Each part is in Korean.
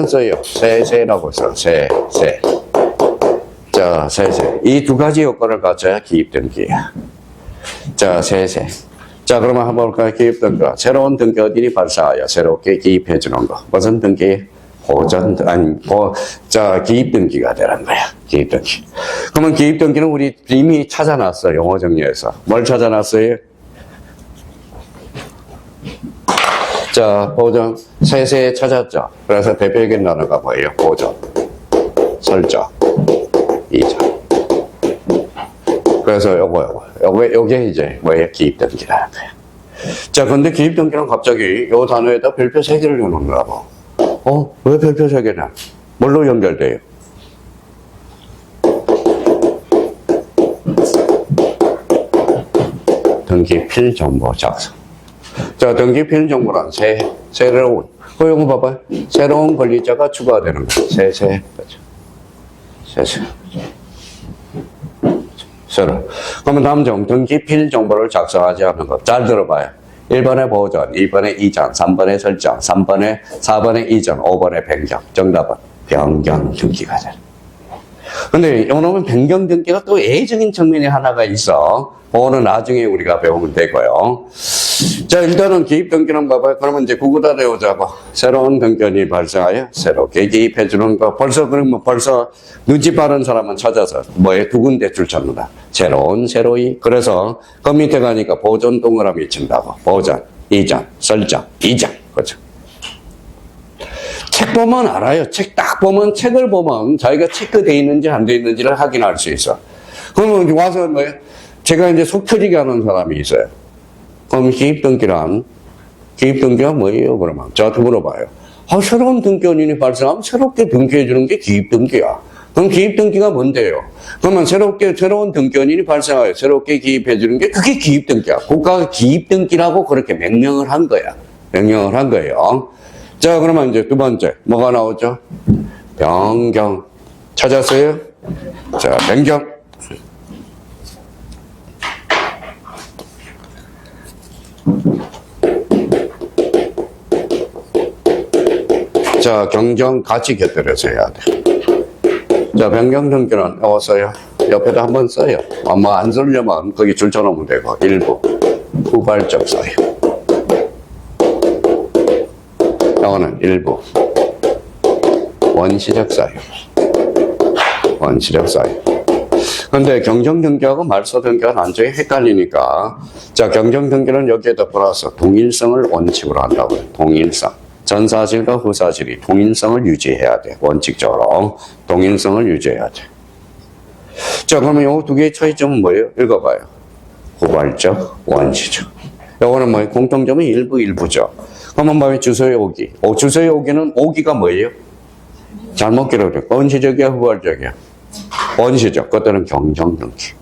써요. 세라고 써. 세. 자, 세세. 이 두 가지 요건을 갖춰야 기입등기야. 자, 세세. 자, 그러면 한번 볼까요? 기입등기. 새로운 등기 어딘이 발생하여 새롭게 기입해 주는 거. 무슨 등기? 기입등기가 되는 거야. 기입등기. 그러면 기입등기는 우리 이미 찾아놨어. 용어 정리에서. 뭘 찾아놨어요? 자, 보정. 세세 찾았죠. 그래서 대표적인 단어가 뭐예요? 보정, 설정, 이전. 그래서 요게 이제 뭐예요? 기입등기라는 거야. 자, 근데 기입등기는 갑자기 요 단어에다 별표 3개를 넣어놓는다고. 왜 별표 3개냐? 뭘로 연결돼요? 등기필 정보 작성. 자, 등기필 정보란 새로운. 이거 봐봐요. 새로운 권리자가 추가되는 거예요. 세세. 새로. 그러면 다음 점, 등기필 정보를 작성하지 않는 것. 잘 들어봐요. 1번에 보전, 2번에 이전, 3번에 설정, 4번에 이전, 5번에 변경. 정답은 변경 등기가 돼. 근데 요놈은 변경 등기가 또 예외적인 측면이 하나가 있어. 그거는 나중에 우리가 배우면 되고요. 자, 일단은 기입 등기는 봐봐요. 그러면 이제 구구다 외우자고. 새로운 등기이 발생하여 새롭게 기입해주는 거. 벌써 눈치 빠른 사람은 찾아서 두 군데 줄 찾는다. 새로이. 그래서 그 밑에 가니까 보존 동그라미 친다고. 보전, 이전, 설정, 이전. 그렇죠. 책 보면 알아요. 책 딱 보면, 책을 보면 자기가 체크되어 있는지 안 되어 있는지를 확인할 수 있어. 그러면 와서 제가 이제 속 터지게 하는 사람이 있어요. 그럼 기입등기가 뭐예요? 그러면 저한테 물어봐요. 새로운 등기원인이 발생하면 새롭게 등기해주는 게 기입등기야. 그럼 기입등기가 뭔데요? 그러면 새로운 등기원인이 발생하여 새롭게 기입해주는 게 그게 기입등기야. 국가가 기입등기라고 그렇게 명명을 한 거야. 자, 그러면 이제 두 번째 뭐가 나오죠? 변경. 찾았어요? 자, 변경. 자, 경정 같이 곁들여서 해야 돼. 자, 변경 등기는 써요. 옆에다 한번 써요. 안 쓰려면 거기 줄 쳐놓으면 되고. 일부 후발적 써요. 이거는 일부 원시적 써요. 근데 경정 등기하고 말소 등기가 나중에 헷갈리니까, 자, 경정 등기는 여기에다 플러스 동일성을 원칙으로 한다고요. 동일성. 전사실과 후사실이 동일성을 유지해야 돼. 원칙적으로 동일성을 유지해야 돼. 자, 그러면 요 두 개의 차이점은 뭐예요? 읽어봐요. 후발적, 원시적. 요거는 뭐예요? 공통점은 일부죠. 그러면 뭐예요? 주소의 오기. 주소의 오기는 오기가 뭐예요? 잘못 기록돼. 원시적이야, 후발적이야? 원시적. 그것들은 경정등기.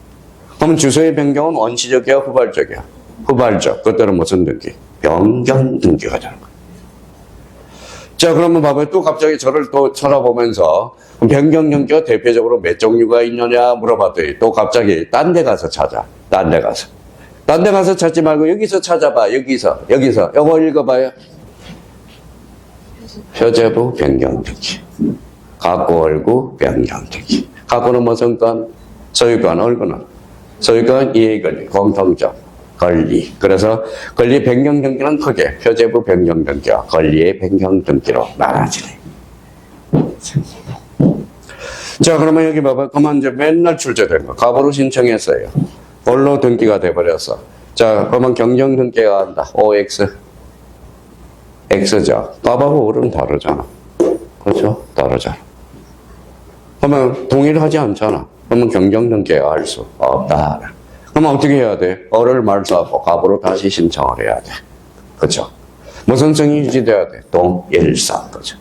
그러면 주소의 변경은 원시적이야, 후발적이야? 후발적. 그것들은 무슨 등기? 변경등기가 되는 거야. 자, 그러면 봐봐요. 또 갑자기 저를 또 쳐다보면서 변경등기가 대표적으로 몇 종류가 있느냐 물어봤더니 또 갑자기 딴 데 가서 찾아. 딴 데 가서 찾지 말고 여기서 찾아봐. 여기서. 요거 읽어봐요. 표제부 변경등기. 각구월구 변경등기. 각구는 무슨 건? 소유권, 얼구는? 소유권, 이해권리, 공통점, 권리. 그래서 권리 변경등기는 크게 표제부 변경등기와 권리의 변경등기로 나눠지네. 자, 그러면 여기 봐봐. 그러면 이제 맨날 출제된 거. 갑으로 신청했어요. 볼로 등기가 돼버렸어. 자, 그러면 경정등기가 한다. OX. X죠. 갑하고 을은 다르잖아. 그렇죠? 다르잖아. 그러면 동일하지 않잖아. 그러면 경정등기가 할 수 없다. 그럼 어떻게 해야 돼? 을을 말소하고 갑으로 다시 신청을 해야 돼. 그렇죠? 무슨 성이 유지돼야 돼? 동일성. 그렇죠?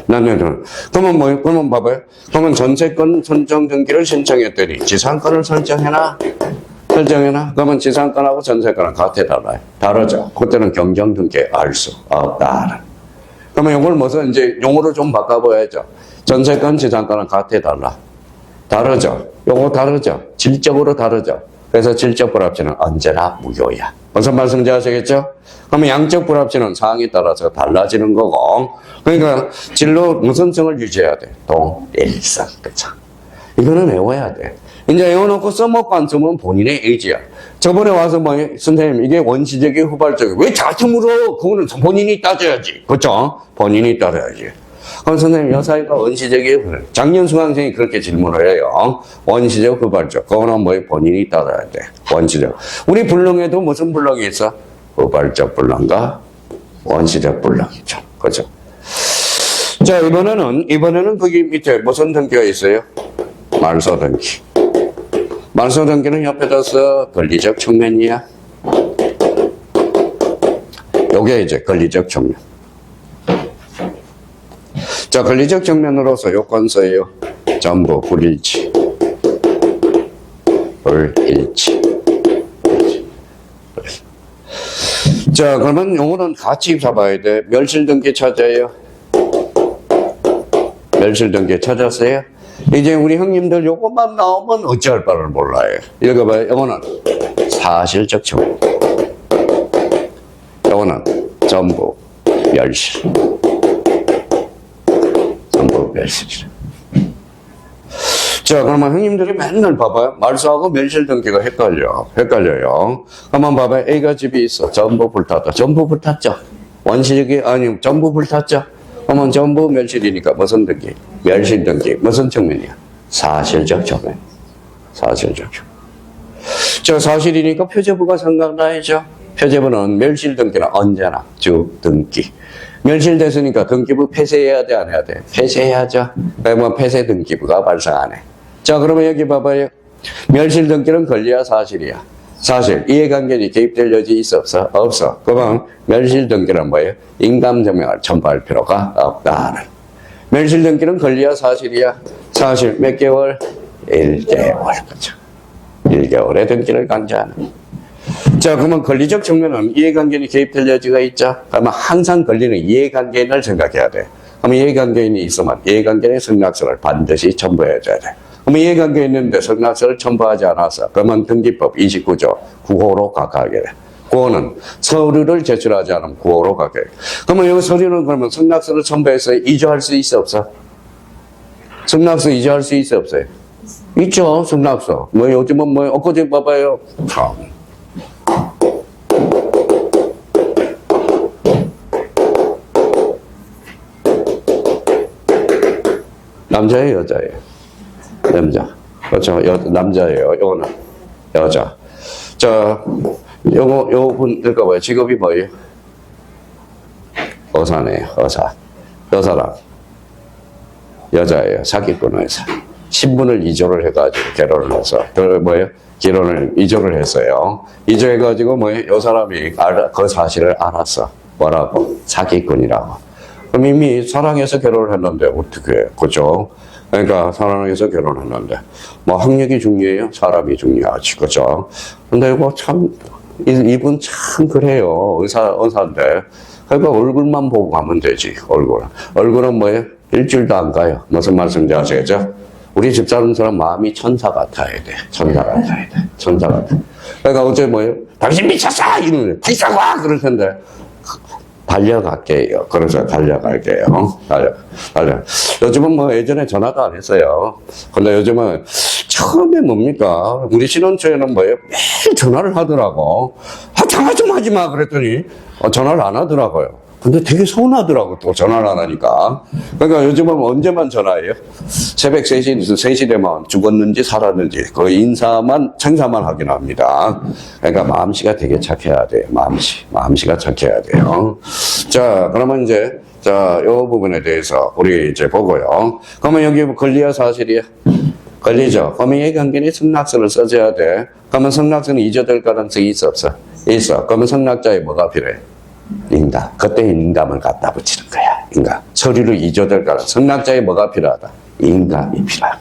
그러면 봐봐요. 그러면 전세권 선정 등기를 신청했더니 지상권을 설정해놔? 그러면 지상권하고 전세권은 같아 달라요? 다르죠? 그때는 경정 등기 알 수 없다. 그러면 이걸 무슨 이제 용어로 좀 바꿔봐야죠. 전세권, 지상권은 같아 달라? 다르죠? 요거 다르죠? 질적으로 다르죠? 그래서 질적 불합치는 언제나 무효야. 무슨 말씀인지 아시겠죠? 그러면 양적 불합치는 상황에 따라서 달라지는 거고, 그러니까 진로 무선성을 유지해야 돼. 동일성. 그쵸? 이거는 외워야 돼. 이제 외워놓고 써먹고 안 쓰면 본인의 의지야. 저번에 와서 뭐, 선생님, 이게 원시적이 후발적이 왜 자꾸 물어? 그거는 본인이 따져야지. 그쵸? 본인이 따져야지. 그럼 선생님, 여사이가 원시적이에요? 작년 수강생이 그렇게 질문을 해요. 원시적, 후발적. 그거는 뭐 본인이 따져야 돼. 원시적. 우리 불능에도 무슨 불능이 있어? 후발적 불능과 원시적 불능이죠. 그죠? 자, 이번에는 거기 밑에 무슨 등기가 있어요? 말소 등기. 말소 등기는 옆에다 써 권리적 측면이야. 요게 이제 권리적 측면. 자, 권리적 측면으로서 요건서예요. 전부 불일치. 불일치. 자, 그러면 요거는 같이 잡아야 돼. 멸실 등기 찾아요. 멸실 등기 찾았어요? 이제 우리 형님들 요것만 나오면 어찌할 바를 몰라요. 읽어봐요. 요거는 사실적 측면. 요거는 전부 멸실. 전부 멸실. 자, 그러면 형님들이 맨날 봐봐요. 말소하고 멸실 등기가 헷갈려요. 한번 봐봐요. A가 집이 있어. 전부 불탔다. 전부 불탔죠? 원시적이, 아니, 전부 불탔죠? 그러면 전부 멸실이니까 무슨 등기? 멸실 등기. 무슨 측면이야? 사실적 측면. 사실적 측면. 저 사실이니까 표제부가 생각나야죠. 표제부는 멸실 등기는 언제나 주 등기. 멸실됐으니까 등기부 폐쇄해야 돼, 안 해야 돼? 폐쇄해야죠. 그러면 폐쇄 등기부가 발생 안 해. 자, 그러면 여기 봐봐요. 멸실 등기는 권리야, 사실이야? 사실. 이해관계니 개입될 여지 있어, 없어? 없어. 그러면 멸실 등기는 뭐예요? 인감증명을 첨부할 필요가 없다는. 멸실 등기는 권리야, 사실이야? 사실. 몇 개월? 1개월. 그죠? 1개월의 등기를 강조하는. 자, 그러면 권리적 측면은 이해관계인이 개입될 여지가 있죠? 그러면 항상 권리는 이해관계인을 생각해야 돼. 그러면 이해관계인이 있으면 이해관계인의 승낙서를 반드시 첨부해줘야 돼. 그러면 이해관계 있는데 승낙서를 첨부하지 않았어. 그러면 등기법 29조 9호로 각하하게 돼. 9호는 서류를 제출하지 않으면 9호로 각하하게 돼. 그러면 여기 서류는 그러면 승낙서를 첨부해서 이주할 수 있어, 없어? 승낙서 이주할 수 있어, 없어요? 있죠, 승낙서. 뭐 요즘은 뭐 엊그제 봐봐요. 참. 남자예요, 여자예요? 남자. 그렇죠. 남자예요. 요거는 여자. 자, 요분 읽어봐요. 직업이 뭐예요? 의사네요. 의사. 여사랑 여자예요. 사기꾼 의사. 신분을 이조를 해가지고 결혼을 해서 뭐예요? 결혼을 이조를 했어요. 이조해가지고 뭐예요? 요 사람이 그 사실을 알았어. 뭐라고? 사기꾼이라고. 그럼 이미 사랑해서 결혼을 했는데 어떻게 해요? 그죠? 그러니까 사랑해서 결혼했는데 뭐 학력이 중요해요? 사람이 중요하지. 그죠? 근데 이거 참 이분 참 그래요. 의사인데 그러니까 얼굴만 보고 가면 되지. 얼굴은 뭐예요? 일주일도 안 가요. 무슨 말씀인지 아시겠죠? 우리 집사람 사람 마음이 천사 같아야 돼. 천사 같아야 돼. 천사 같아. 그러니까 어제 뭐예요? 당신 미쳤어! 이러면 비싸고 와! 그럴 텐데 달려갈게요. 그래서 달려갈게요. 달려. 요즘은 뭐 예전에 전화도 안 했어요. 근데 요즘은 처음에 뭡니까? 우리 신혼초에는 뭐예요? 매일 전화를 하더라고. 전화 좀 하지 마. 그랬더니 전화를 안 하더라고요. 근데 되게 서운하더라고, 또 전화를 안 하니까. 그러니까 요즘은 언제만 전화해요? 새벽 3시 되면 죽었는지 살았는지, 그 생사만 확인합니다. 그러니까 마음씨가 되게 착해야 돼요, 마음씨가 착해야 돼요. 자, 그러면 이제, 자, 요 부분에 대해서 우리 이제 보고요. 그러면 여기 권리야, 사실이야? 권리죠. 그러면 이해관계는 승낙서를 써줘야 돼. 그러면 승낙서는 이조될 가능성이 있어, 없어? 있어. 그러면 승낙자에 뭐가 필요해? 인감. 그때 인감을 갖다 붙이는 거야. 인감. 서류를 이조될 가능. 승낙자에 뭐가 필요하다? 인감이 필요하다.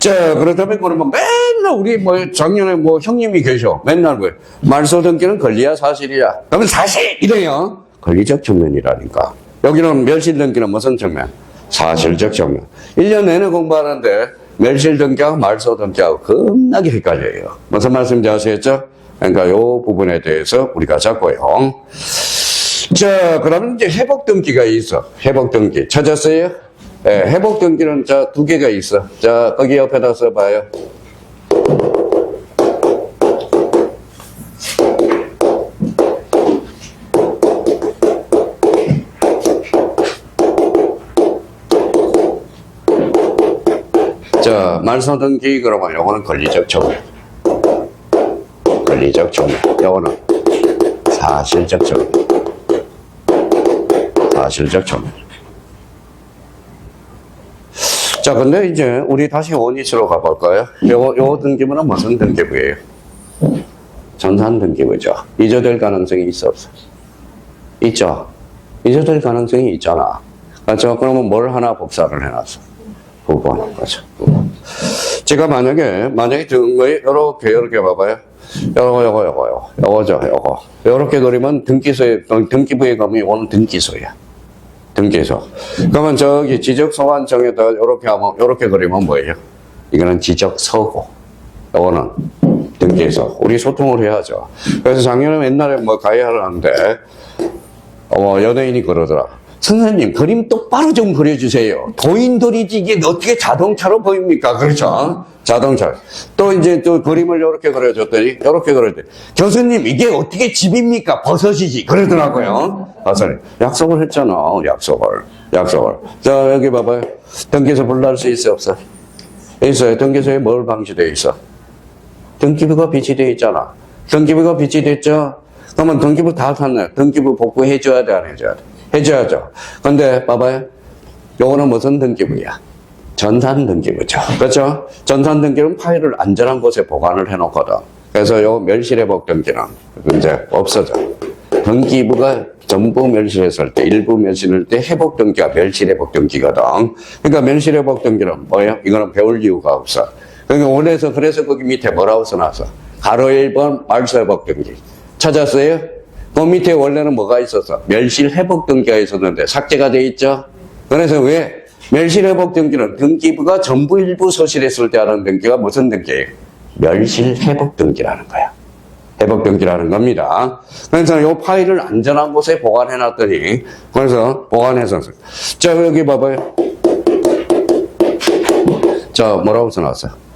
자, 그렇다면 그러면 맨날 우리 뭐 작년에 뭐 형님이 계셔. 맨날 왜? 말소 등기는 권리야, 사실이야? 그러면 사실! 이래요. 권리적 측면이라니까. 여기는 멸실 등기는 무슨 측면? 사실적 측면. 1년 내내 공부하는데 멸실등기하고 말소등기하고 겁나게 헷갈려요. 무슨 말씀인지 아시겠죠? 그러니까 이 부분에 대해서 우리가 잡고요. 자, 그러면 이제 회복등기가 있어. 회복등기. 찾았어요? 네, 회복등기는 자, 두 개가 있어. 자, 거기 옆에다 써봐요. 자, 말소등기 그러면 요거는 권리적 청구. 권리적 청구. 요거는 사실적 청구. 사실적 청구. 자, 근데 이제 우리 다시 원위치로 가볼까요? 요 등기부는 무슨 등기부예요? 전산 등기부죠. 이조될 가능성이 있어 없어? 있죠. 이조될 가능성이 있잖아. 그렇죠? 그러면 뭘 하나 복사를 해놨어? 부분. 그렇죠. 부분. 제가 만약에 요렇게 봐봐요. 요거죠. 요렇게 그리면 등기부에 가면 이거는 등기소야. 등기소. 그러면 저기 지적소관청에다 요렇게 하면, 요렇게 그리면 뭐예요? 이거는 지적서고. 요거는 등기소. 우리 소통을 해야죠. 그래서 작년에 옛날에 뭐 가해를 하는데, 연예인이 그러더라. 선생님, 그림 똑바로 좀 그려주세요. 도인돌이지 이게 어떻게 자동차로 보입니까? 그렇죠? 자동차. 또 이제 또 그림을 이렇게 그려줬더니, 이렇게 그려줬더니, 교수님, 이게 어떻게 집입니까? 버섯이지. 그러더라고요. 버섯이. 약속을 했잖아. 약속을. 자, 여기 봐봐요. 등기소 불날 수 있어, 없어? 있어요. 등기소에 뭘 방치되어 있어? 등기부가 비치되어 있잖아. 등기부가 비치됐죠? 그러면 등기부 다 탔네. 등기부 복구해줘야 돼, 안 해줘야 돼? 해줘야죠. 근데 봐봐요. 요거는 무슨 등기부야? 전산 등기부죠. 그렇죠? 전산 등기는 파일을 안전한 곳에 보관을 해놓거든. 그래서 요 멸실회복 등기는 이제 없어져. 등기부가 전부 멸실했을 때, 일부 멸실할 때 회복 등기가 멸실회복 등기거든. 그러니까 멸실회복 등기는 뭐예요? 이거는 배울 이유가 없어. 그러니까 그래서 거기 밑에 뭐라고 써놨어? 가로 1번 말소회복 등기. 찾았어요? 그 밑에 원래는 뭐가 있었어? 멸실회복 등기가 있었는데 삭제가 돼 있죠? 그래서 왜? 멸실회복 등기는 등기부가 전부 일부 소실했을 때 하는 등기가 무슨 등기예요? 멸실회복 등기라는 거야. 회복 등기라는 겁니다. 그래서 이 파일을 안전한 곳에 보관해놨더니, 그래서 보관해서. 자, 여기 봐봐요. 자, 뭐라고 써놨어요?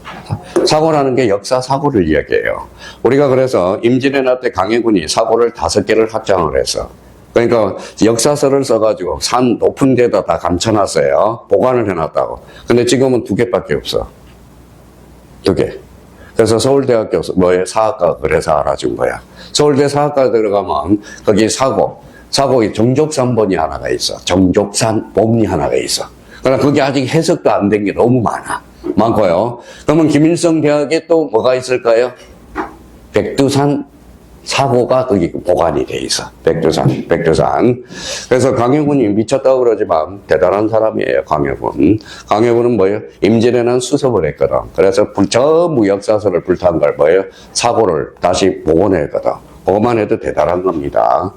사고라는 게 역사 사고를 이야기해요. 우리가 그래서 임진왜란 때 강해군이 사고를 5개를 확장을 했어. 그러니까 역사서를 써가지고 산 높은 데다 다 감춰놨어요. 보관을 해놨다고. 근데 지금은 2개밖에 없어. 2개. 그래서 서울대학교 사학과 그래서 알아준 거야. 서울대 사학과 들어가면 거기 사고에 정족산본이 하나가 있어. 정족산본이 하나가 있어. 그러나 그게 아직 해석도 안 된 게 너무 많고요. 그러면 김일성 대학에 또 뭐가 있을까요? 백두산 사고가 거기 보관이 돼 있어. 백두산. 그래서 강해군이 미쳤다고 그러지만 대단한 사람이에요, 강해군. 강해군은 뭐예요? 임진왜란 수습을 했거든. 그래서 전부 역사서를 불탄 걸 뭐예요? 사고를 다시 복원했거든. 그것만 해도 대단한 겁니다.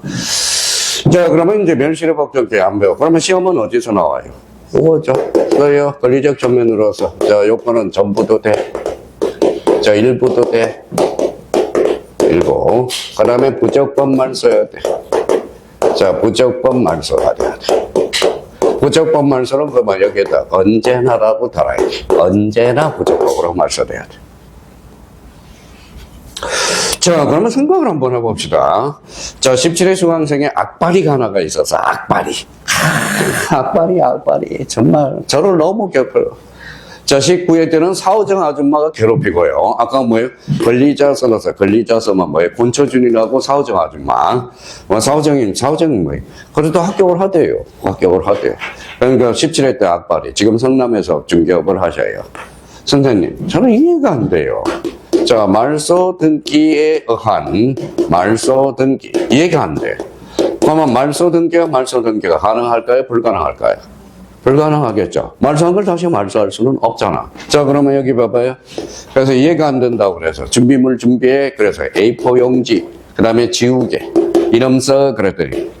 자, 그러면 이제 멸실회복 등기 안 배워. 그러면 시험은 어디서 나와요? 이거죠. 그래요. 권리적 전면으로서. 자, 요거는 전부도 돼. 자, 일부도 돼. 일부. 그 다음에 부적법 말소해야 돼. 자, 부적법 말소가 돼야 돼. 부적법 말소는 그만 여기에다 언제나라고 달아야지. 언제나 부적법으로 말소돼야 돼. 자, 그러면 생각을 한번 해봅시다. 자, 17회 수강생에 악바리가 하나가 있어서, 악바리. 악바리. 정말, 저를 너무 괴롭혀요. 자, 19회 때는 사오정 아줌마가 괴롭히고요. 아까 뭐예요? 권리자 써놨어요. 권리자 써면 뭐예요? 권초준이라고 사오정 아줌마. 사오정이 뭐예요? 그래도 합격을 하대요. 그러니까 17회 때 악바리. 지금 성남에서 중개업을 하셔요. 선생님, 저는 이해가 안 돼요. 자, 말소 등기에 의한 말소 등기. 이해가 안 돼. 그러면 말소 등기가 가능할까요? 불가능할까요? 불가능하겠죠. 말소한 걸 다시 말소할 수는 없잖아. 자, 그러면 여기 봐봐요. 그래서 이해가 안 된다고 그래서 준비물 준비해. 그래서 A4 용지, 그 다음에 지우개, 이름 써. 그랬더니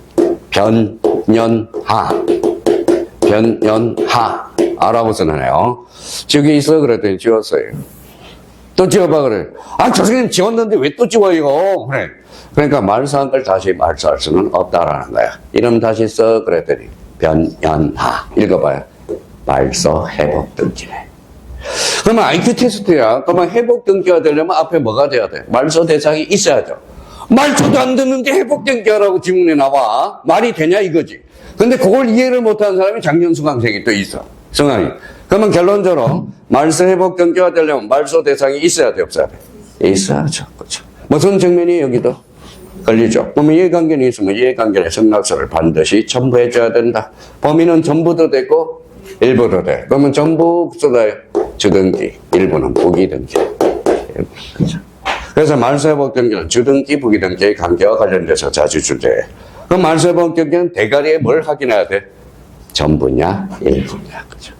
변연하. 아라고 쓰네요. 저기 있어 그랬더니 지웠어요. 또 지워봐 그래. 아, 저 선생님 지웠는데 왜 또 지워요? 그래. 그러니까 말소한 걸 다시 말소할 수는 없다라는 거야. 이름 다시 써 그랬더니 변연하. 읽어봐요. 말소 회복 등기네. 그러면 IQ 테스트야. 그러면 회복 등기가 되려면 앞에 뭐가 돼야 돼? 말소 대상이 있어야죠. 말소도 안 듣는데 회복 등기하라고 지문에 나와. 말이 되냐 이거지. 근데 그걸 이해를 못하는 사람이 작년 수강생이 또 있어. 승환이. 그러면 결론적으로 말소 회복 등기가 되려면 말소 대상이 있어야 돼, 없어야 돼? 있어야죠. 그렇죠. 무슨 측면이 여기도 걸리죠. 그러면 이해관계는 있으면 이해관계의 승낙서를 반드시 첨부해줘야 된다. 범위는 전부도 되고 일부도 돼. 그러면 전부 써다요. 주등기, 일부는 부기등기. 그렇죠. 그래서 말소회복 등기는 주등기, 부기등기의 관계와 관련돼서 자주 주제해. 그럼 말소회복 등기는 대가리에 뭘 확인해야 돼? 전부냐, 일부냐. 그죠?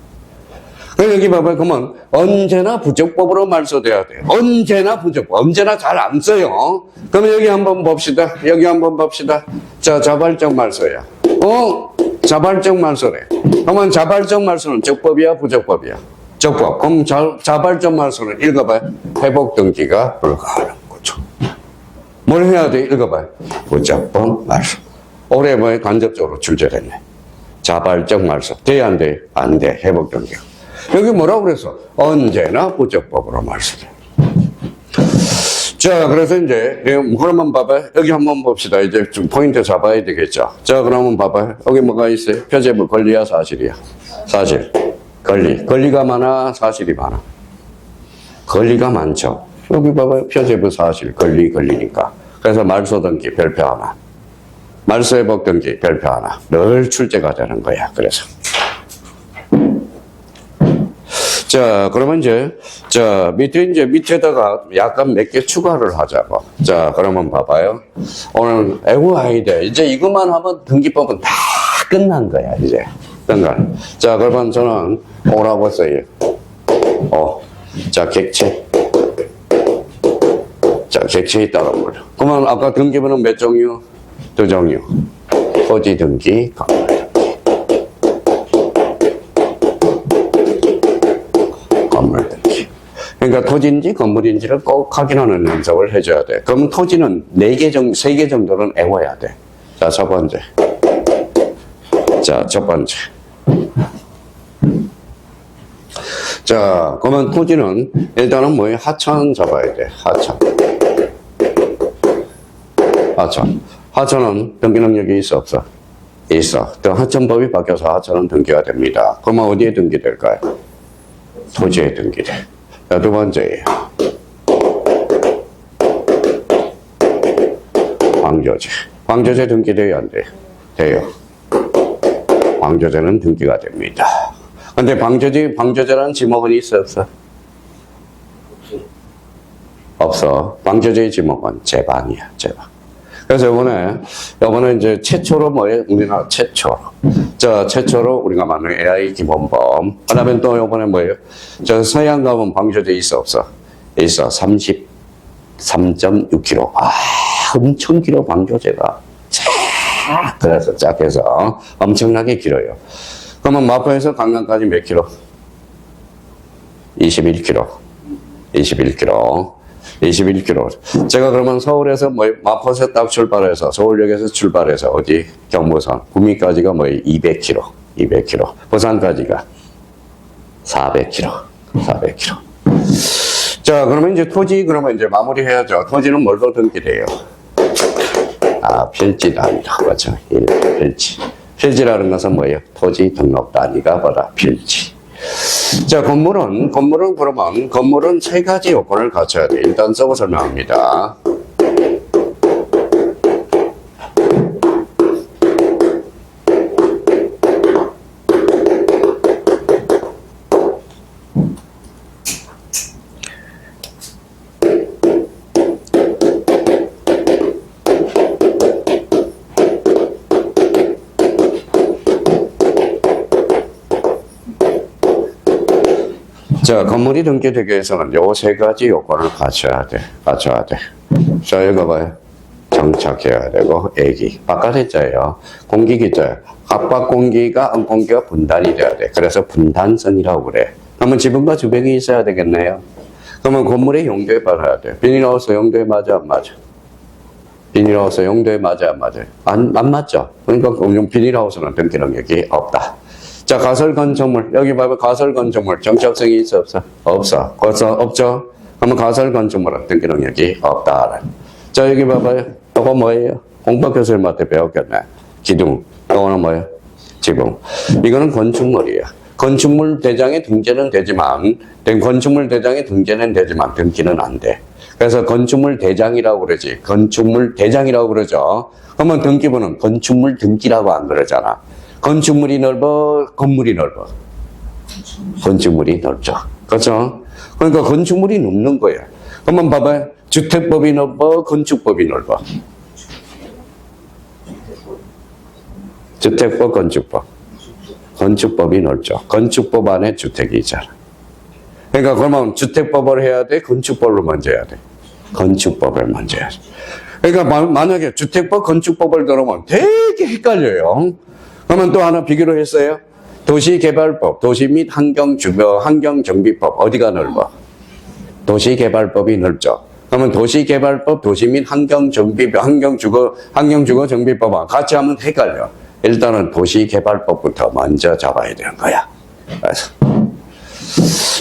그럼 여기 봐봐요. 그러면 언제나 부적법으로 말소돼야 돼. 언제나 부적법. 언제나 잘 안 써요. 그러면 여기 한번 봅시다. 여기 한번 봅시다. 자, 자발적 말소야. 자발적 말소래. 그러면 자발적 말소는 적법이야, 부적법이야? 적법. 그럼 자발적 말소는 읽어봐요. 회복 등기가 불가하는 거죠. 뭘 해야 돼? 읽어봐요. 부적법 말소. 올해 뭐에 간접적으로 출제됐네. 자발적 말소. 돼야 안 돼? 안 돼. 회복 등기가. 여기 뭐라고 그랬어? 언제나 부적법으로 말소돼. 자, 그래서 이제, 그러면 봐봐요. 여기 한번 봅시다. 이제 좀 포인트 잡아야 되겠죠. 자, 그러면 봐봐요. 여기 뭐가 있어요? 표제부 권리야, 사실이야? 사실. 권리가 많아, 사실이 많아? 권리가 많죠. 여기 봐봐요. 표제부 사실, 권리니까. 그래서 말소 등기 별표 하나. 말소 회복 등기 별표 하나. 늘 출제가 되는 거야. 그래서. 자, 그러면 이제, 밑에다가 약간 몇 개 추가를 하자고. 자, 그러면 봐봐요. 오늘 외워야 돼. 이제 이것만 하면 등기법은 다 끝난 거야, 이제. 끝난. 자, 그러면 저는 오라고 써요. 자, 객체. 자, 객체 있다고 말이야. 그러면 아까 등기부는 몇 종류? 2종류. 토지 등기, 건물 등기. 건물 등기. 그러니까 토지인지 건물인지를 꼭 확인하는 연습을 해줘야 돼. 그럼 토지는 3개 정도는 외워야 돼. 자, 첫 번째. 자, 첫 번째. 자, 그러면 토지는 일단은 뭐예요? 하천 잡아야 돼. 하천. 하천은 등기 능력이 있어, 없어? 있어. 또 하천법이 바뀌어서 하천은 등기가 됩니다. 그러면 어디에 등기될까요? 토지에 등기돼. 자, 두 번째예요. 방조제. 방조제 등기돼요, 안 돼요? 돼요. 방조제는 등기가 됩니다. 근데 방조제라는 지목은 있어, 없어? 없어. 방조제의 지목은 제방이야, 제방. 그래서 이번에 이제 최초로 뭐예요? 우리나라 최초로. 최초로 우리가 만든 AI 기본법. 그 다음에 또 이번에 뭐예요? 서양 가면 방조제 있어, 없어? 있어. 33.6km. 엄청 길어, 방조제가. 그래서 짝해서 엄청나게 길어요. 그러면 마포에서 강남까지 몇 킬로? 21km. 21km. 제가 그러면 서울에서 마포에서 딱 출발해서 서울역에서 출발해서 어디? 경부선. 구미까지가 200km. 부산까지가 400km. 자, 그러면 이제 토지 그러면 이제 마무리해야죠. 토지는 뭘로 등기돼요? 필지단위다. 그렇죠. 필지. 필지라는 것은 뭐예요? 토지 등록 단위가 뭐다? 필지. 자, 건물은 그러면 건물은 3가지 요건을 갖춰야 돼. 일단 써고 설명합니다. 자, 건물이 등기되기 위해서는 요 3가지 요건을 갖춰야 돼. 자, 읽어봐요. 정착해야 되고, 애기. 바깥에 자예요. 공기기자. 압박 공기가 안 공기가 분단이 돼야 돼. 그래서 분단선이라고 그래. 그러면 지붕과 주벽이 있어야 되겠네요. 그러면 건물의 용도에 따라야 돼. 비닐하우스 용도에 맞아 안 맞아? 비닐하우스 용도에 맞아 안 맞아? 안 맞죠. 그러니까 비닐하우스는 등기 능력이 없다. 자, 가설 건축물 여기 봐봐. 가설 건축물 정착성이 있어 없어? 없어. 벌써 없죠. 그러면 가설 건축물은 등기 능력이 없다. 자, 여기 봐봐요. 이거 뭐예요? 공법 교수님한테 배웠겠네. 기둥. 이거는 뭐예요? 지붕. 이거는 건축물이야. 건축물 대장에 등재는 되지만, 건축물 대장에 등재는 되지만 등기는 안 돼. 그래서 건축물 대장이라고 그러지. 건축물 대장이라고 그러죠. 그러면 등기부는 건축물 등기라고 안 그러잖아. 건축물이 넓어, 건물이 넓어. 건축물이 넓죠. 그렇죠? 그러니까 건축물이 넓는 거야. 그러면 봐봐요. 주택법이 넓어, 건축법이 넓어. 주택법, 건축법. 건축법이 넓죠. 건축법 안에 주택이 있잖아. 그러니까 그러면 주택법을 해야 돼? 건축법을 먼저 해야 돼? 건축법을 먼저 해야 돼. 그러니까 만약에 주택법, 건축법을 들으면 되게 헷갈려요. 그러면 또 하나 비교를 했어요. 도시개발법, 도시 및 환경정비법 어디가 넓어? 도시개발법이 넓죠. 그러면 도시개발법, 도시 및 환경주거정비법과 같이 하면 헷갈려. 일단은 도시개발법부터 먼저 잡아야 되는 거야. 그래서.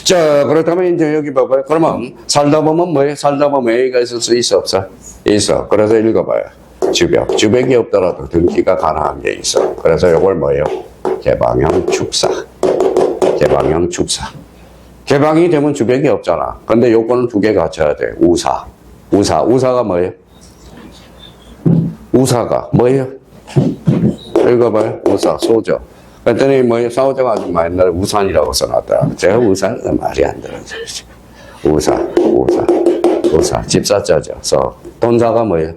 자, 그렇다면 이제 여기 봐봐요. 그러면 살다 보면 뭐예요? 살다 보면 A가 있을 수 있어, 없어? 있어. 그래서 읽어봐요. 주벽. 주벽이 없더라도 등기가 가능한 게 있어. 그래서 이걸 뭐예요? 개방형 축사. 개방형 축사. 개방이 되면 주벽이 없잖아. 근데 요거는 두 개 갖춰야 돼. 우사. 우사가 뭐예요? 우사가 뭐예요? 읽어봐요. 우사, 소저. 그랬더니 뭐예요? 사오정 아줌마 옛날에 우산이라고 써놨더라. 제가 우산은 말이 안 들어서. 우사. 집사자죠. 그래서 돈사가 뭐예요?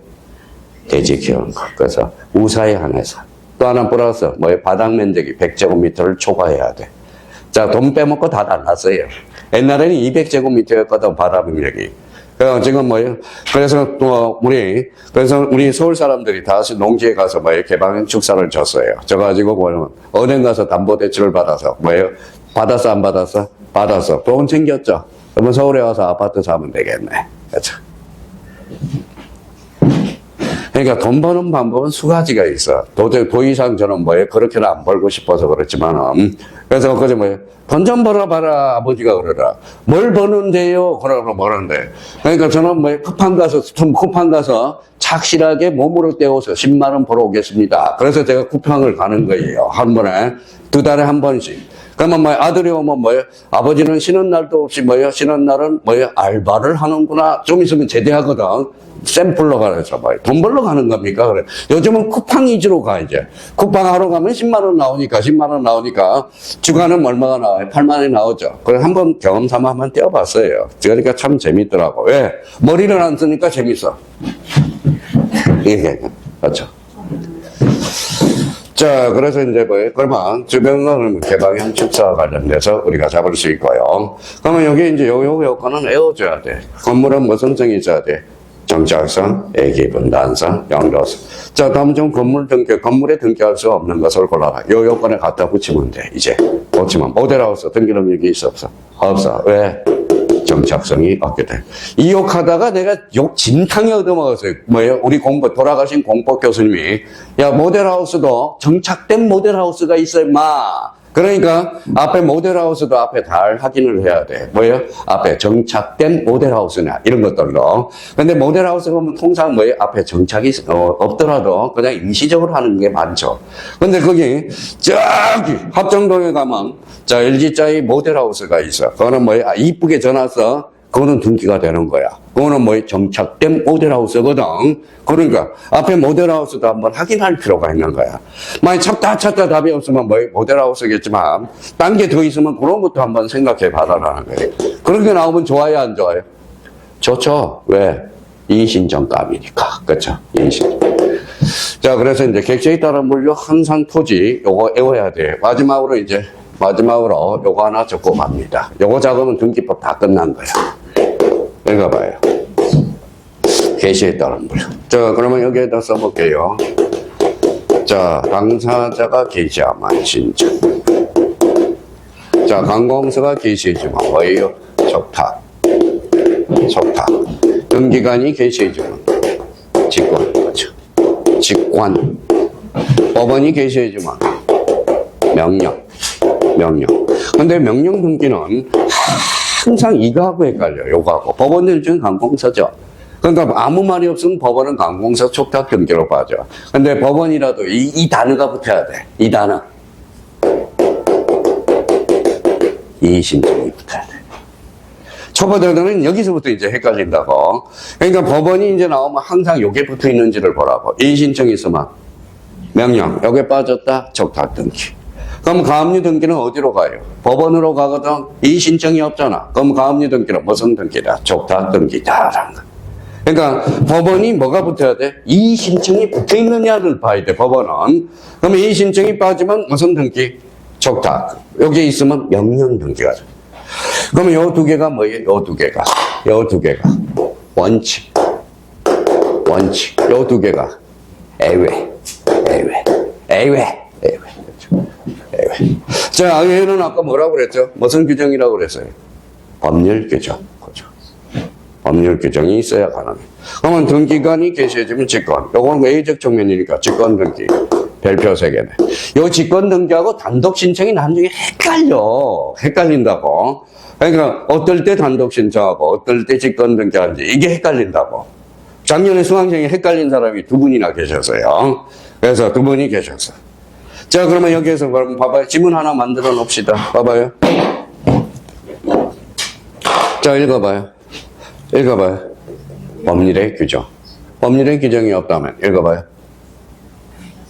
돼지 키우는 거. 그래서 우사에 한해서. 또 하나 플러스 뭐예요? 바닥 면적이 100제곱미터를 초과해야 돼. 자, 돈 빼먹고 다 달랐어요. 옛날에는 200제곱미터였거든, 바닥 면적이. 지금 뭐예요? 그래서 우리 서울 사람들이 다시 농지에 가서 뭐예요? 개방형 축사를 줬어요. 져가지고 뭐냐면 은행 가서 담보대출을 받아서 뭐예요? 받았어, 안 받았어? 받았어. 돈 챙겼죠? 그러면 서울에 와서 아파트 사면 되겠네. 그렇죠? 그러니까 돈 버는 방법은 수 가지가 있어. 도의상 저는 뭐예요? 그렇게는 안 벌고 싶어서 그렇지만은. 그래서 그저 뭐예요? 돈 좀 벌어봐라, 아버지가 그러라. 뭘 버는데요? 그러고 뭐는데. 그러니까 저는 뭐예요? 쿠팡 가서 착실하게 몸으로 떼어서 10만원 벌어오겠습니다. 그래서 제가 쿠팡을 가는 거예요. 한 번에. 2달에 한 번씩. 그러면 뭐예요? 아들이 오면 뭐예요? 아버지는 쉬는 날도 없이 뭐예요? 쉬는 날은 뭐예요? 알바를 하는구나. 좀 있으면 제대하거든. 샘플로 가서 뭐예요? 돈 벌러 가는 겁니까? 그래. 요즘은 쿠팡 위주로 가, 이제. 쿠팡 하러 가면 10만원 나오니까, 주간은 얼마가 나와요? 8만원이 나오죠. 그래, 한번 경험 삼아 한번 떼어봤어요. 그러니까 참 재밌더라고. 왜? 머리를 안 쓰니까 재밌어. 이게, 그렇죠. 자, 그래서 이제 뭐예요? 그러면 주변은 개방형 축사와 관련돼서 우리가 잡을 수 있고요. 그러면 여기 이제 요거는 외워줘야 돼. 건물은 무슨 성이 있어야 돼? 정착성, 애기분단성, 양도성. 자, 다음 좀 건물에 등기할 수 없는 것을 골라라. 요 요건에 갖다 붙이면 돼, 이제. 붙이면. 모델하우스 등기 능력이 있어, 없어? 없어. 왜? 정착성이 없게 돼. 이 욕하다가 내가 욕 진탕에 얻어먹었어요. 뭐예요? 우리 돌아가신 공법 교수님이, 야, 모델하우스도 정착된 모델하우스가 있어, 임마. 그러니까 앞에 모델하우스도 앞에 잘 확인을 해야 돼. 뭐예요? 앞에 정착된 모델하우스냐 이런 것들도. 근데 모델하우스 보면 통상 뭐예요? 앞에 정착이 없더라도 그냥 임시적으로 하는 게 많죠. 근데 거기 저기 합정동에 가면 자 LG자의 모델하우스가 있어. 그거는 뭐예요? 이쁘게 전화서 그거는 등기가 되는 거야. 그거는 뭐예요? 정착된 모델하우스거든. 그러니까 앞에 모델하우스도 한번 확인할 필요가 있는 거야. 만약 찾다 답이 없으면 뭐예요? 모델하우스겠지만 딴 게 더 있으면 그런 것도 한번 생각해 봐라라는 거예요. 그런 게 나오면 좋아요, 안 좋아요? 좋죠. 왜? 인신정감이니까. 그렇죠? 인신. 자, 그래서 이제 객체에 따른 물류 항상 토지 요거 외워야 돼. 마지막으로 요거 하나 적고 맙니다. 요거 작으면 등기법 다 끝난 거야. 읽어봐요. 개시에 따른 물류. 자, 그러면 여기에다 써볼게요. 자, 당사자가 게시하면 신청. 자, 관공서가 게시해주면 뭐예요? 촉탁. 촉탁. 등기관이 게시해주면 직권. 그렇죠. 직권. 법원이 게시해주면 명령. 명령. 근데 명령 등기는 항상 이거하고 헷갈려요. 요거하고. 법원들 중에 관공서죠. 그러니까 아무 말이 없으면 법원은 관공서 촉탁 등기로 빠져. 근데 법원이라도 이 단어가 붙어야 돼. 이 단어. 이의신청이 붙어야 돼. 초보자들은 여기서부터 이제 헷갈린다고. 그러니까 법원이 이제 나오면 항상 요게 붙어 있는지를 보라고. 이의신청이 있으면 명령. 요게 빠졌다. 촉탁 등기. 그럼 가압류 등기는 어디로 가요? 법원으로 가거든. 이의신청이 없잖아. 그럼 가압류 등기는 무슨 등기다? 촉탁 등기다라는 거. 그러니까 법원이 뭐가 붙어야 돼? 이의신청이 붙어 있느냐를 봐야 돼, 법원은. 그럼 이의신청이 빠지면 무슨 등기? 촉탁. 여기 있으면 명령 등기가 돼. 그러면 요 두 개가 뭐예요? 요 두 개가. 원칙. 원칙. 요 두 개가 애외. 자, 얘는 아까 뭐라고 그랬죠? 무슨 규정이라고 그랬어요? 법률 규정. 그죠? 법률 규정이 있어야 가능해. 그러면 등기관이 게시해주면 직권. 요건 외의적 측면이니까 직권 등기. 별표 3개네. 요 직권 등기하고 단독 신청이 나중에 헷갈린다고. 그러니까 어떨 때 단독 신청하고 어떨 때 직권 등기하는지 이게 헷갈린다고. 작년에 수강생이 헷갈린 사람이 2분이나 계셨어요. 그래서 2분이 계셨어요. 자, 그러면 여기에서 그럼 봐봐요. 지문 하나 만들어 놓읍시다. 봐봐요. 자, 읽어봐요. 법률의 규정. 법률의 규정이 없다면 읽어봐요.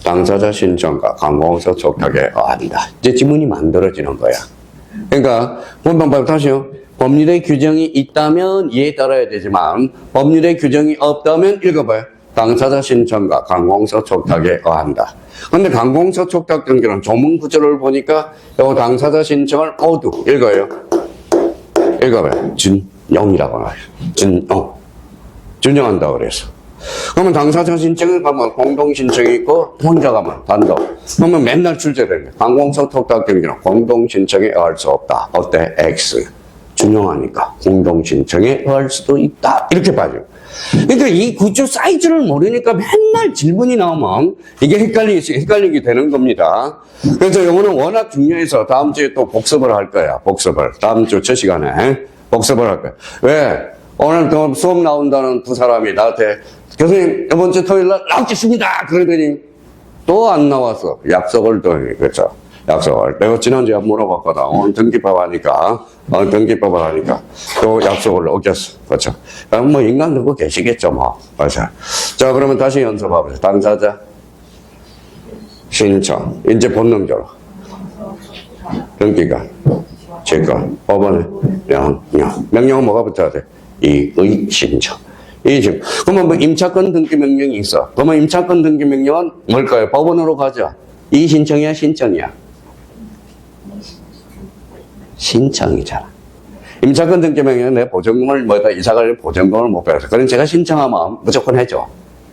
당사자 신청과 관공서 촉탁에 의한다. 이제 지문이 만들어지는 거야. 그러니까 본방 봐요. 다시요. 법률의 규정이 있다면 이에 따라야 되지만 법률의 규정이 없다면 읽어봐요. 당사자 신청과 관공서 촉탁에 의한다. 근데 관공서 촉탁 등기는 조문 구조를 보니까 요 당사자 신청을 모두 읽어봐요. 준영이라고 말해요. 준영한다고 그래서. 그러면 당사자 신청을 가면 공동 신청이 있고 혼자 가면 단독. 그러면 맨날 출제되는 거예요. 관공서 촉탁 등기는 공동 신청에 의할 수 없다. 어때? X. 준영하니까 공동 신청에 의할 수도 있다. 이렇게 봐요. 그러니까 이 구조 사이즈를 모르니까 맨날 질문이 나오면 이게 헷갈리게 되는 겁니다. 그래서 이거는 워낙 중요해서 다음 주에 또 복습을 할 거야. 복습을. 다음 주 첫 시간에 복습을 할 거야. 왜? 오늘 또 수업 나온다는 두 사람이 나한테 교수님 이번 주 토요일 날 나오겠습니다. 그러더니 또 안 나왔어. 약속을 또 그렇죠. 약속을. 내가 지난주에 물어봤거든. 오늘 등기법 하니까 또 약속을 어겼어. 그렇죠. 뭐 인간 누구 계시겠죠, 뭐. 맞아. 자, 그러면 다시 연습해보세요. 당사자 신청. 이제 본능적으로. 등기관. 직권. 법원에 명령. 명령은 뭐가 붙어야 돼? 이의 신청. 이의 그러면 뭐 임차권 등기 명령이 있어. 그러면 임차권 등기 명령은 뭘까요? 법원으로 가자. 이의 신청이야, 신청이야? 신청이잖아. 임차권 등기 명령은 내 보증금을 이사갈 보증금을 못 받아서. 그럼 제가 신청하면 무조건 해줘.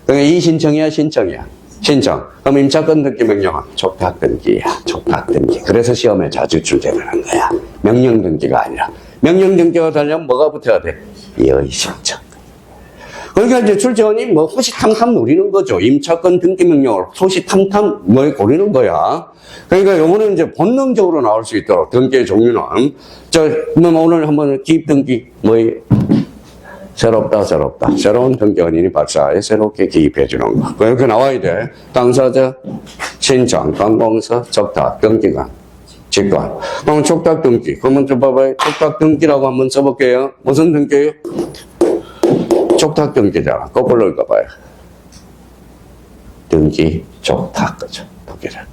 그러니까 이의 신청이야, 신청이야? 신청. 그럼 임차권 등기 명령은 촉탁 등기야. 촉탁 등기. 그래서 시험에 자주 출제되는 거야. 명령 등기가 아니라. 명령 등기가 되려면 뭐가 붙어야 돼? 이의 신청. 그러니까 이제 출제원이 뭐 호시탐탐 노리는 거죠. 임차권 등기 명령을 호시탐탐 고르는 거야. 그러니까 요거는 이제 본능적으로 나올 수 있도록 등기의 종류는. 그럼 오늘 한번 기입 등기 새롭다. 새로운 등기원인이 발사해 새롭게 기입해 주는 거. 그렇게 나와야 돼. 당사자, 신청, 관공서, 촉탁, 등기관, 직권. 그럼 촉탁 등기. 그러면 좀 봐봐요. 촉탁 등기라고 한번 써볼게요. 무슨 등기예요? 촉탁 등기잖아. 거꾸로 읽어봐요. 등기, 촉탁, 그죠? 등기잖아.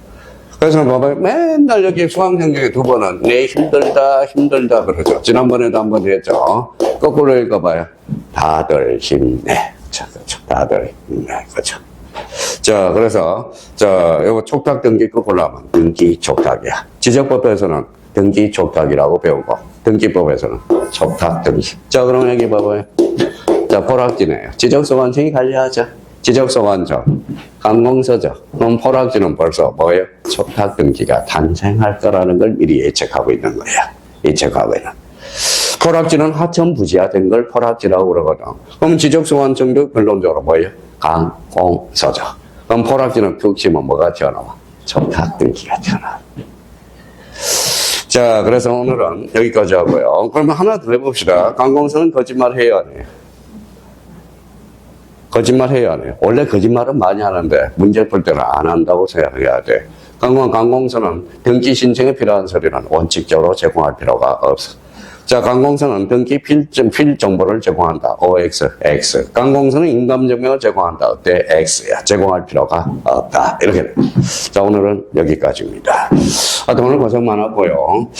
그래서 봐봐요. 맨날 여기 수강생 중에 2번은 내 힘들다 그러죠. 지난번에도 한번 했죠. 거꾸로 읽어봐요. 다들 힘내. 그렇죠. 다들 힘내. 그렇죠. 자, 그래서 요거 촉탁 등기 거꾸로 하면 등기 촉탁이야. 지적법에서는 등기 촉탁이라고 배우고 등기법에서는 촉탁 등기. 자, 그럼 여기 봐봐요. 자, 보락지네요. 지적소관청이 관리하자. 지적소관청, 관공서적, 그럼 포락지는 벌써 뭐예요? 촉탁등기가 탄생할 거라는 걸 미리 예측하고 있는 거야. 예측하고 있는. 포락지는 하천부지화된 걸 포락지라고 그러거든. 그럼 지적소관청도 결론적으로 뭐예요? 관공서적. 그럼 포락지는 푹 치면 뭐가 튀어나와? 촉탁등기가 튀어나와. 자, 그래서 오늘은 여기까지 하고요. 그러면 하나 더 해봅시다. 관공서는 거짓말 해야 안 해요? 거짓말 해야 안 해요? 원래 거짓말은 많이 하는데 문제 풀 때는 안 한다고 생각해야 돼. 관공서는 등기 신청에 필요한 서류는 원칙적으로 제공할 필요가 없어. 자, 관공서는 등기 필 정보를 제공한다. OX, X. 관공서는 인감증명을 제공한다. 어때? X야. 제공할 필요가 없다. 이렇게 돼. 자, 오늘은 여기까지입니다. 오늘 고생 많았고요.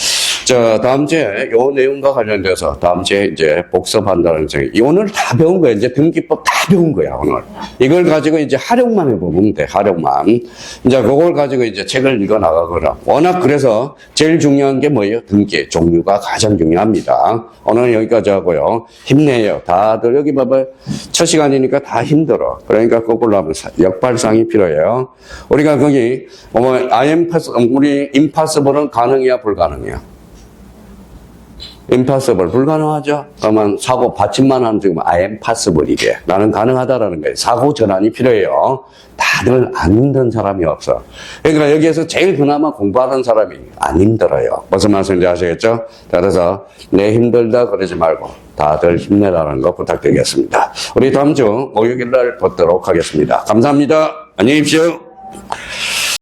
자, 다음 주에 요 내용과 관련돼서 다음 주에 이제 복습한다는 책. 오늘 다 배운 거야. 이제 등기법 다 배운 거야, 오늘. 이걸 가지고 이제 활용만 해보면 돼, 활용만. 이제 그걸 가지고 이제 책을 읽어 나가거나. 워낙 그래서 제일 중요한 게 뭐예요? 등기. 종류가 가장 중요합니다. 오늘 여기까지 하고요. 힘내요. 다들 여기 봐봐요. 첫 시간이니까 다 힘들어. 그러니까 거꾸로 하면 역발상이 필요해요. 우리가 거기, 우리 임파서블은 가능이야, 불가능이야? impossible, 불가능하죠? 그러면 사고 받침만 하면 지금 I am possible 이게. 나는 가능하다라는 거예요. 사고 전환이 필요해요. 다들 안 힘든 사람이 없어. 그러니까 여기에서 제일 그나마 공부하는 사람이 안 힘들어요. 무슨 말씀인지 아시겠죠? 그래서 내 힘들다 그러지 말고 다들 힘내라는 거 부탁드리겠습니다. 우리 다음 주 목요일 날 뵙도록 하겠습니다. 감사합니다. 안녕히 계십시오.